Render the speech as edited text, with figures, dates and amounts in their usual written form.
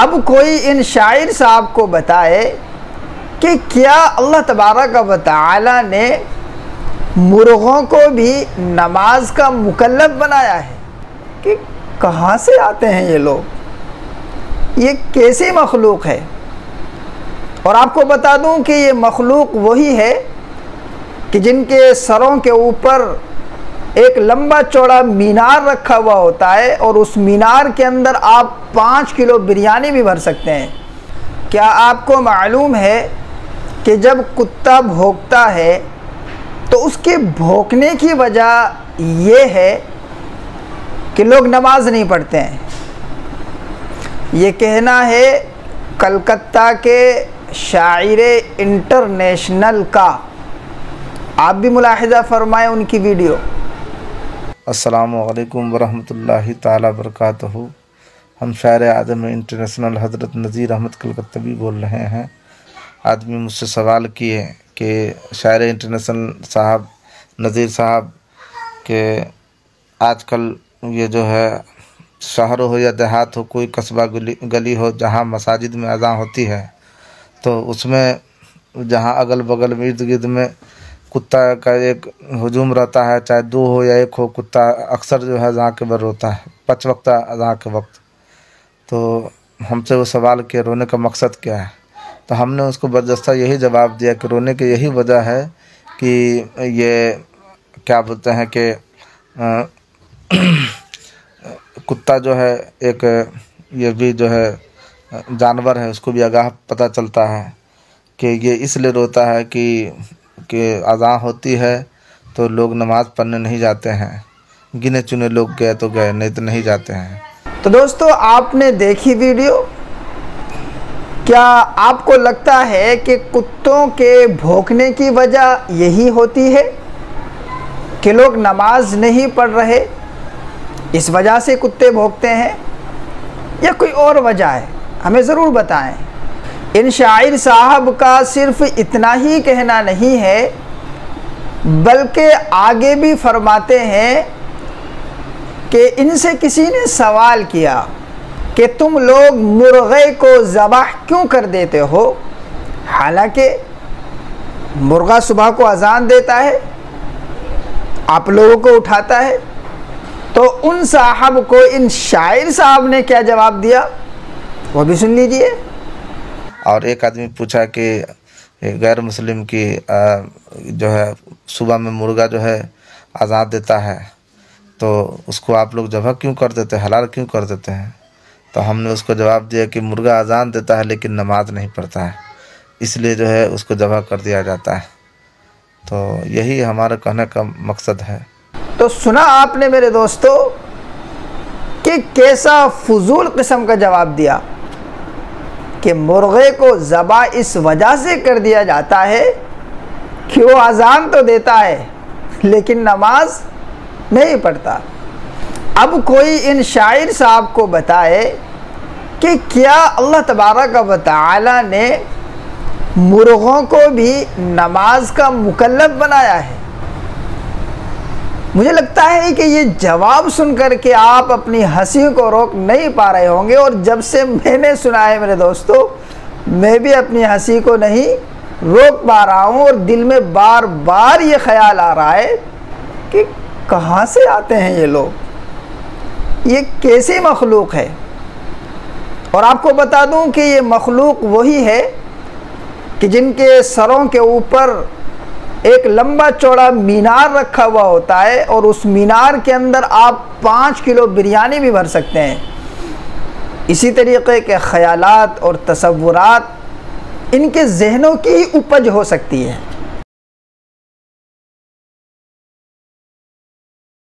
अब कोई इन शायर साहब को बताए कि क्या अल्लाह तबारक व तआला ने मुर्गों को भी नमाज का मुकल्लफ बनाया है? कि कहाँ से आते हैं ये लोग, ये कैसी मखलूक है। और आपको बता दूं कि ये मखलूक वही है कि जिनके सरों के ऊपर एक लंबा चौड़ा मीनार रखा हुआ होता है और उस मीनार के अंदर आप 5 किलो बिरयानी भी भर सकते हैं। क्या आपको मालूम है कि जब कुत्ता भौंकता है तो उसके भौंकने की वजह ये है कि लोग नमाज नहीं पढ़ते हैं। ये कहना है कलकत्ता के शायर इंटरनेशनल का। आप भी मुलाहिज़ा फरमाएं उनकी वीडियो। अस्सलामु अलैकुम वरहमतुल्लाहि ताला बरकातहू। हम शायर आदम इंटरनेशनल हज़रत नज़ीर अहमद कलकत्तवी बोल रहे हैं। आदमी मुझसे सवाल किए कि शायर इंटरनेशनल साहब नज़ीर साहब के आजकल ये जो है शहर हो या देहात हो, कोई कस्बा गली हो जहाँ मसाजिद में अज़ान होती है तो उसमें जहाँ अगल बगल में इर्द गिर्द में कुत्ता का एक हुजूम रहता है, चाहे 2 हो या 1 हो, कुत्ता अक्सर जो है अज़ान के वक्त रोता है, 5 वक्त अज़ान के वक्त। तो हमसे वो सवाल किया रोने का मकसद क्या है, तो हमने उसको बर्जस्ता यही जवाब दिया कि रोने की यही वजह है कि ये क्या बोलते हैं कि कुत्ता जो है एक ये भी जो है जानवर है, उसको भी आगाह पता चलता है कि ये इसलिए रोता है कि अज़ान होती है तो लोग नमाज़ पढ़ने नहीं जाते हैं, गिने चुने लोग गए तो गए, नहीं तो नहीं जाते हैं। तो दोस्तों आपने देखी वीडियो। क्या आपको लगता है कि कुत्तों के भौंकने की वजह यही होती है कि लोग नमाज नहीं पढ़ रहे, इस वजह से कुत्ते भौंकते हैं, या कोई और वजह है? हमें ज़रूर बताएं। इन शायर साहब का सिर्फ इतना ही कहना नहीं है बल्कि आगे भी फरमाते हैं कि इनसे किसी ने सवाल किया कि तुम लोग मुर्गे को ज़बाह क्यों कर देते हो, हालांकि मुर्गा सुबह को अजान देता है, आप लोगों को उठाता है। तो उन साहब को इन शायर साहब ने क्या जवाब दिया वो भी सुन लीजिए। और एक आदमी पूछा कि गैर मुस्लिम की जो है सुबह में मुर्गा जो है अज़ान देता है तो उसको आप लोग ज़बह क्यों कर देते हैं, हलाल क्यों कर देते हैं? तो हमने उसको जवाब दिया कि मुर्गा अज़ान देता है लेकिन नमाज नहीं पढ़ता है, इसलिए जो है उसको ज़बह कर दिया जाता है। तो यही हमारा कहने का मकसद है। तो सुना आपने मेरे दोस्तों कि कैसा फजूल किस्म का जवाब दिया कि मुर्गे को ज़बा इस वजह से कर दिया जाता है कि वो अजान तो देता है लेकिन नमाज नहीं पढ़ता। अब कोई इन शायर साहब को बताए कि क्या अल्लाह तबारक व तआला ने मुर्गों को भी नमाज का मुकल्लफ बनाया है। मुझे लगता है कि ये जवाब सुनकर के आप अपनी हंसी को रोक नहीं पा रहे होंगे, और जब से मैंने सुना है मेरे दोस्तों मैं भी अपनी हंसी को नहीं रोक पा रहा हूँ, और दिल में बार बार ये ख्याल आ रहा है कि कहाँ से आते हैं ये लोग, ये कैसी मखलूक है। और आपको बता दूं कि ये मखलूक वही है कि जिनके सरों के ऊपर एक लंबा चौड़ा मीनार रखा हुआ होता है और उस मीनार के अंदर आप 5 किलो बिरयानी भी भर सकते हैं। इसी तरीके के ख्यालात और तसव्वुरात इनके जहनों की उपज हो सकती है।